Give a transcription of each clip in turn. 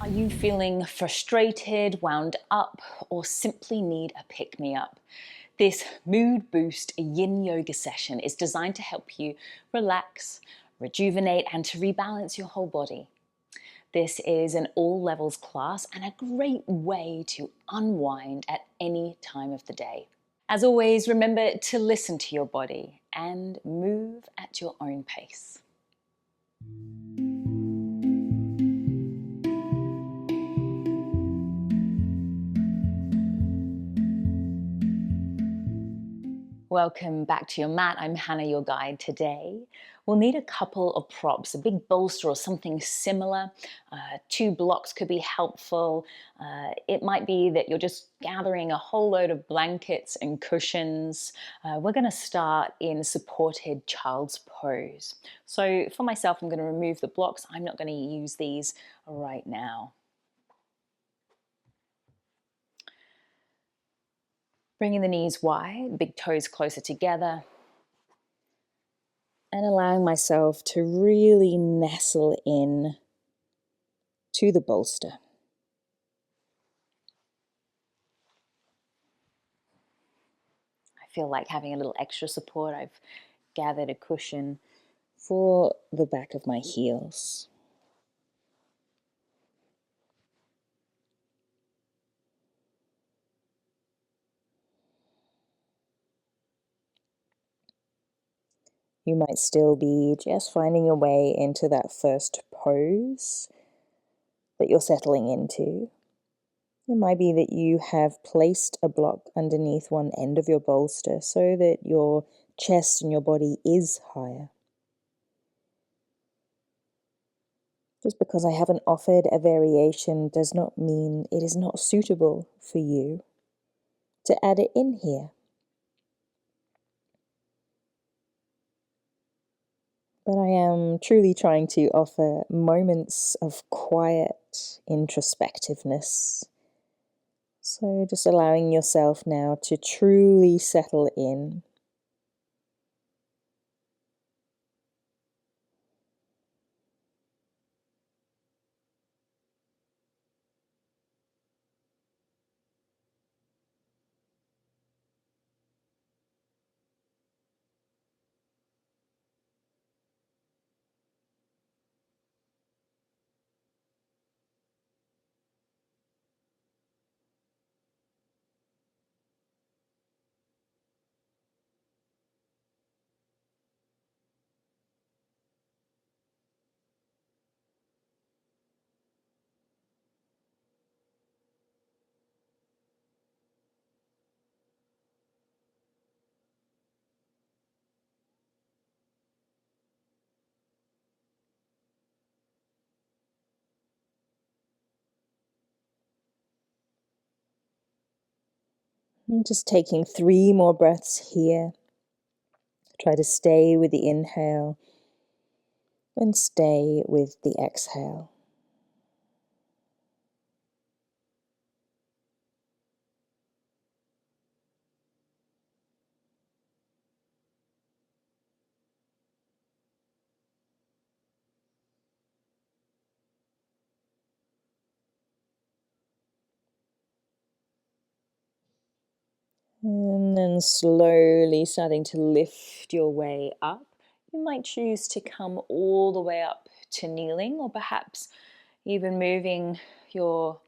Are you feeling frustrated, wound up, or simply need a pick-me-up? This mood boost yin yoga session is designed to help you relax, rejuvenate, and to rebalance your whole body. This is an all levels class and a great way to unwind at any time of the day. As always, remember to listen to your body and move at your own pace. Welcome back to your mat. I'm Hannah, your guide. Today, we'll need a couple of props, a big bolster or something similar. 2 blocks could be helpful. It might be that you're just gathering a whole load of blankets and cushions. We're going to start in supported child's pose. So for myself, I'm going to remove the blocks. I'm not going to use these right now. Bringing the knees wide, big toes closer together, and allowing myself to really nestle in to the bolster. I feel like having a little extra support. I've gathered a cushion for the back of my heels. You might still be just finding your way into that first pose that you're settling into. It might be that you have placed a block underneath one end of your bolster so that your chest and your body is higher. Just because I haven't offered a variation does not mean it is not suitable for you to add it in here. But I am truly trying to offer moments of quiet introspectiveness. So just allowing yourself now to truly settle in. I'm just taking 3 more breaths here. Try to stay with the inhale and stay with the exhale. And then slowly starting to lift your way up. You might choose to come all the way up to kneeling, or perhaps even moving your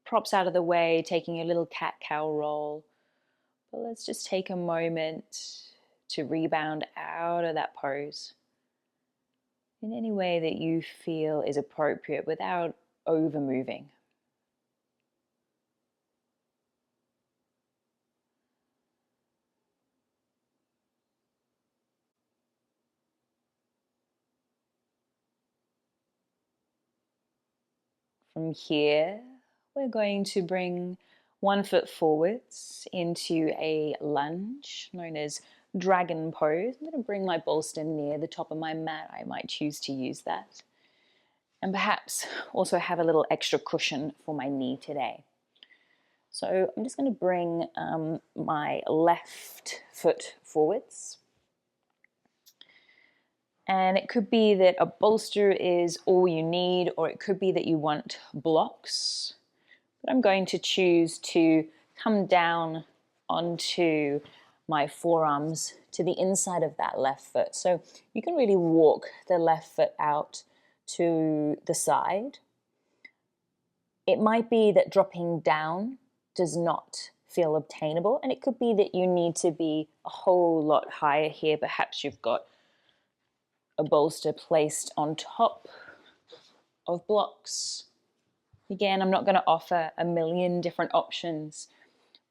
props out of the way, taking a little cat-cow roll. But let's just take a moment to rebound out of that pose in any way that you feel is appropriate without over-moving. From here, we're going to bring 1 foot forwards into a lunge, known as dragon pose. I'm going to bring my bolster near the top of my mat. I might choose to use that. And perhaps also have a little extra cushion for my knee today. So I'm just going to bring my left foot forwards. And it could be that a bolster is all you need, or it could be that you want blocks. But I'm going to choose to come down onto my forearms to the inside of that left foot. So you can really walk the left foot out to the side. It might be that dropping down does not feel obtainable, and it could be that you need to be a whole lot higher here. Perhaps you've got a bolster placed on top of blocks. Again, I'm not going to offer a million different options,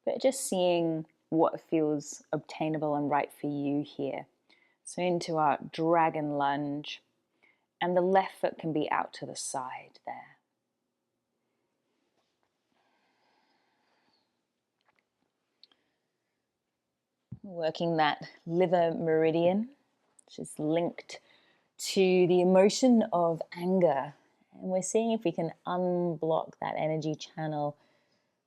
but just seeing what feels obtainable and right for you here. So into our dragon lunge, and the left foot can be out to the side there. Working that liver meridian, which is linked to the emotion of anger. And we're seeing if we can unblock that energy channel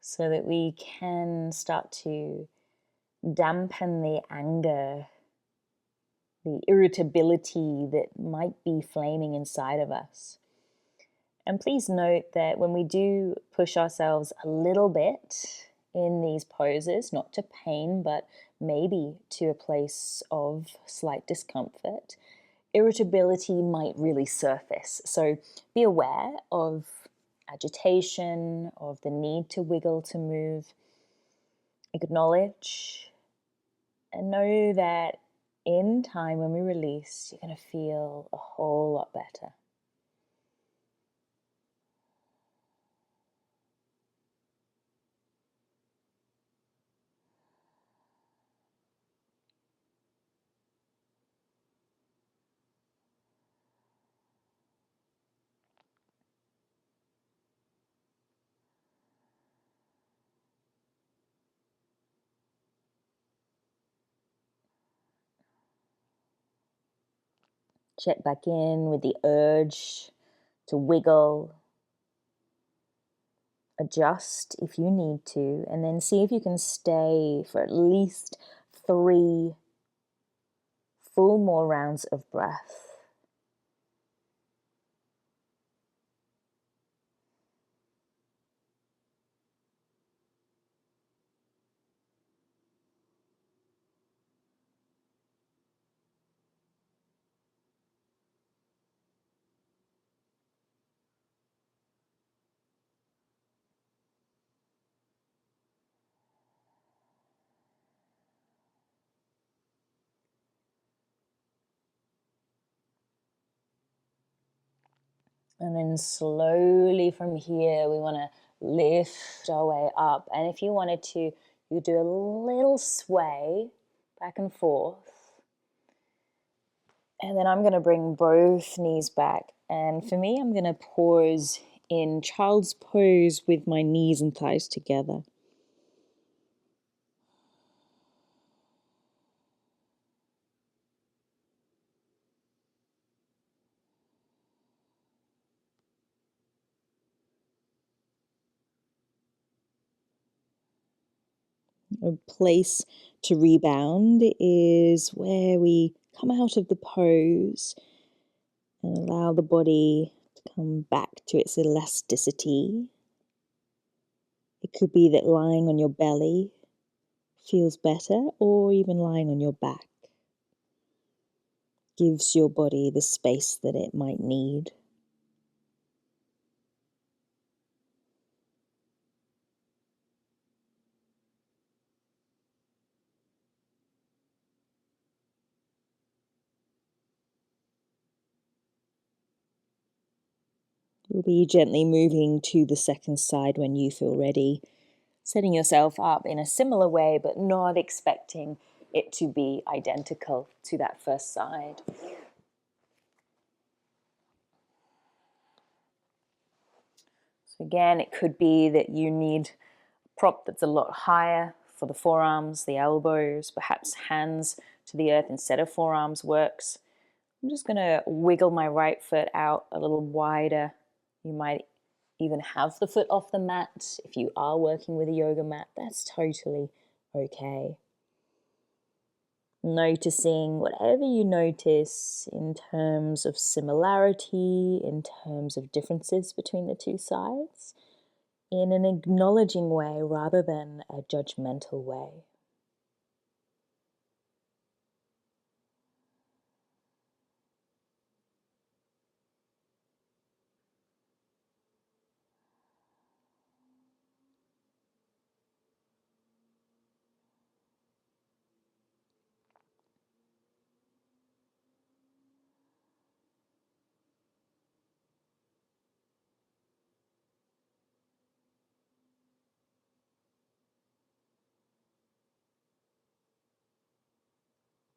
so that we can start to dampen the anger, the irritability that might be flaming inside of us. And please note that when we do push ourselves a little bit in these poses, not to pain, but maybe to a place of slight discomfort, irritability might really surface. So be aware of agitation, of the need to wiggle, to move. Acknowledge and know that in time, when we release, you're going to feel a whole lot better. Check back in with the urge to wiggle, adjust if you need to, and then see if you can stay for at least 3 full more rounds of breath. And then slowly from here, we want to lift our way up. And if you wanted to, you could do a little sway back and forth. And then I'm going to bring both knees back. And for me, I'm going to pause in child's pose with my knees and thighs together. A place to rebound is where we come out of the pose and allow the body to come back to its elasticity. It could be that lying on your belly feels better, or even lying on your back gives your body the space that it might need. We'll be gently moving to the second side when you feel ready, setting yourself up in a similar way, but not expecting it to be identical to that first side. So again, it could be that you need a prop that's a lot higher for the forearms, the elbows, perhaps hands to the earth instead of forearms works. I'm just going to wiggle my right foot out a little wider. You might even have the foot off the mat. If you are working with a yoga mat, that's totally okay. Noticing whatever you notice in terms of similarity, in terms of differences between the two sides, in an acknowledging way rather than a judgmental way.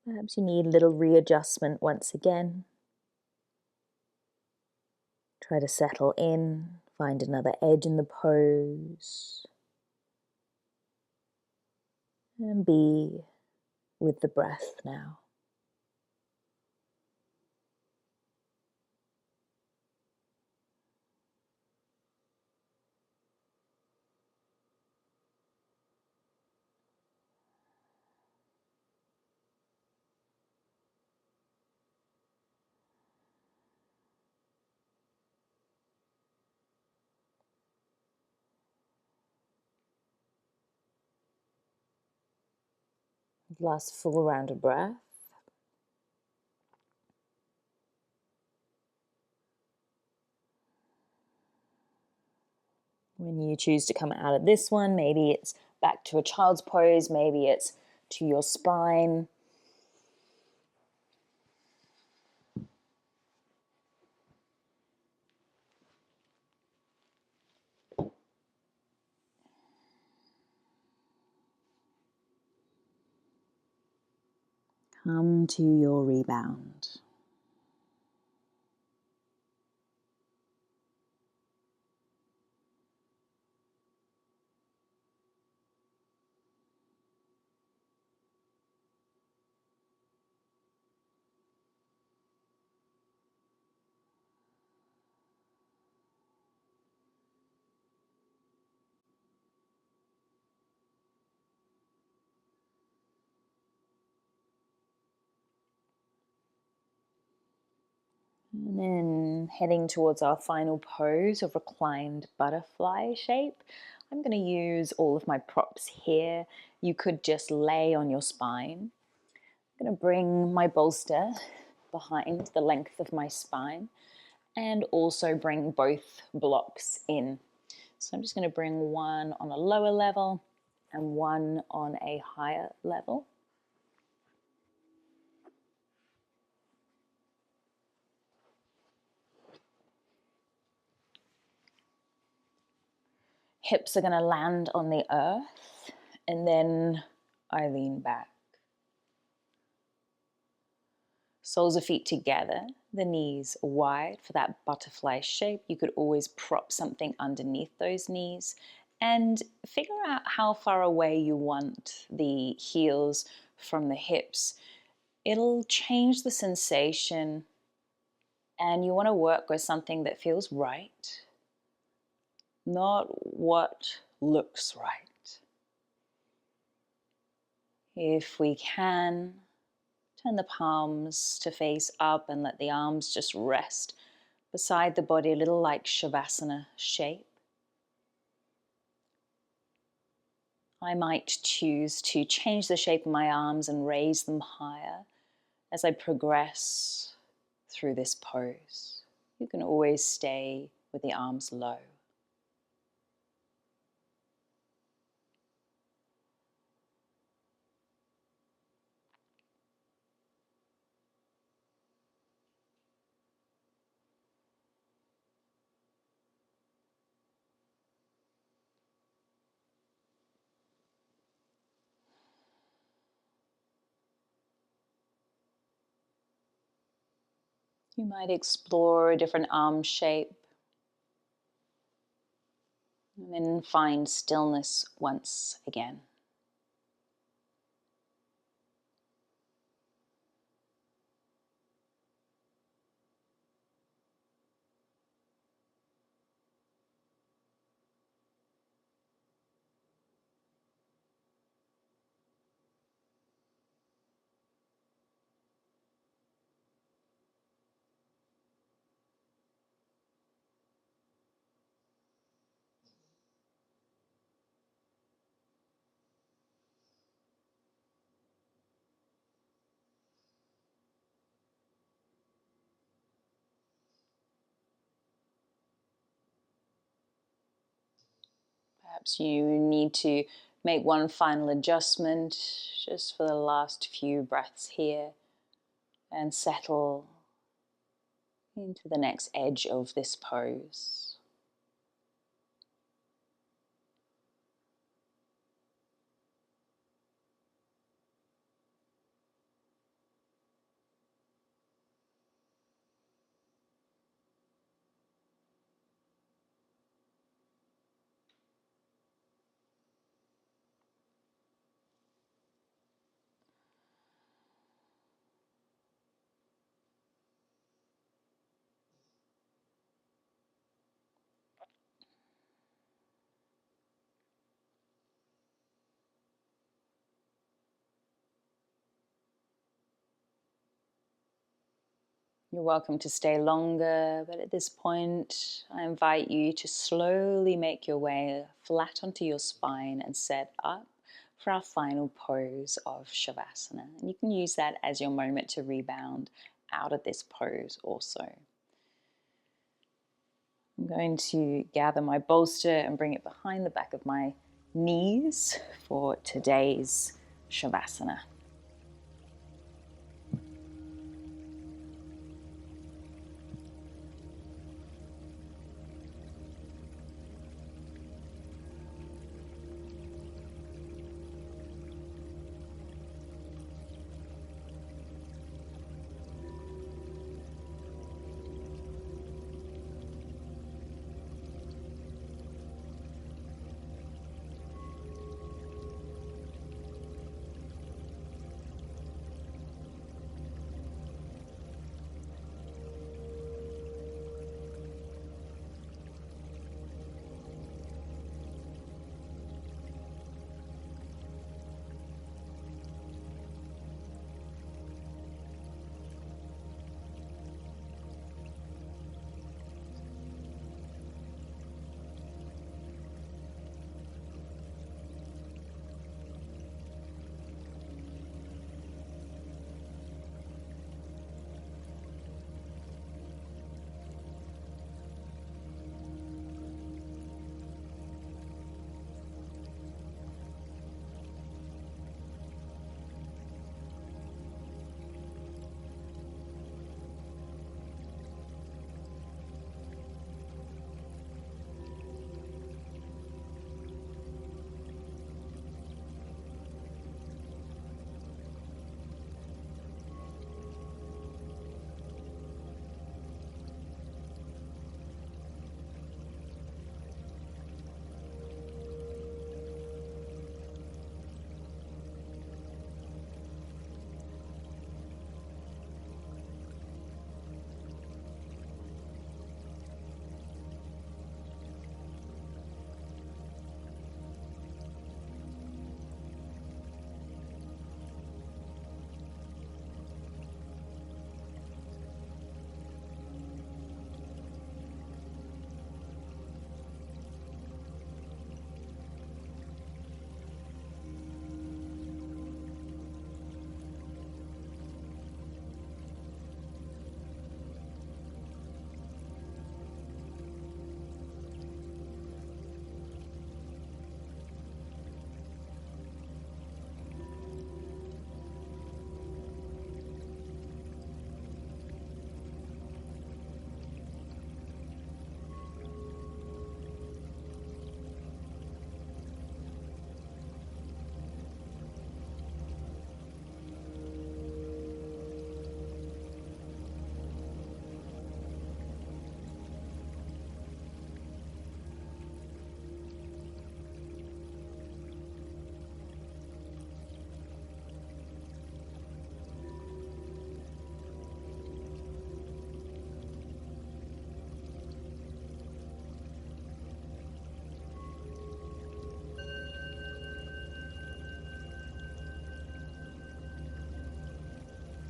Perhaps you need a little readjustment once again. Try to settle in, find another edge in the pose, and be with the breath now. Last full round of breath. When you choose to come out of this one, maybe it's back to a child's pose, maybe it's to your spine. Come to your rebound. And then heading towards our final pose of reclined butterfly shape. I'm going to use all of my props here. You could just lay on your spine. I'm going to bring my bolster behind the length of my spine and also bring both blocks in. So I'm just going to bring one on a lower level and one on a higher level. Hips are going to land on the earth, and then I lean back. Soles of feet together, the knees wide for that butterfly shape. You could always prop something underneath those knees and figure out how far away you want the heels from the hips. It'll change the sensation, and you want to work with something that feels right, not what looks right. If we can, turn the palms to face up and let the arms just rest beside the body, a little like Savasana shape. I might choose to change the shape of my arms and raise them higher as I progress through this pose. You can always stay with the arms low. You might explore a different arm shape and then find stillness once again. Perhaps you need to make one final adjustment just for the last few breaths here and settle into the next edge of this pose. You're welcome to stay longer, but at this point, I invite you to slowly make your way flat onto your spine and set up for our final pose of Savasana. And you can use that as your moment to rebound out of this pose also. I'm going to gather my bolster and bring it behind the back of my knees for today's Savasana.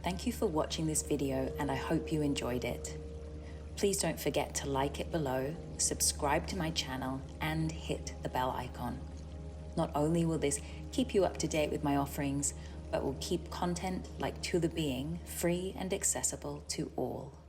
Thank you for watching this video, and I hope you enjoyed it. Please don't forget to like it below, subscribe to my channel, and hit the bell icon. Not only will this keep you up to date with my offerings, but will keep content like To The Being free and accessible to all.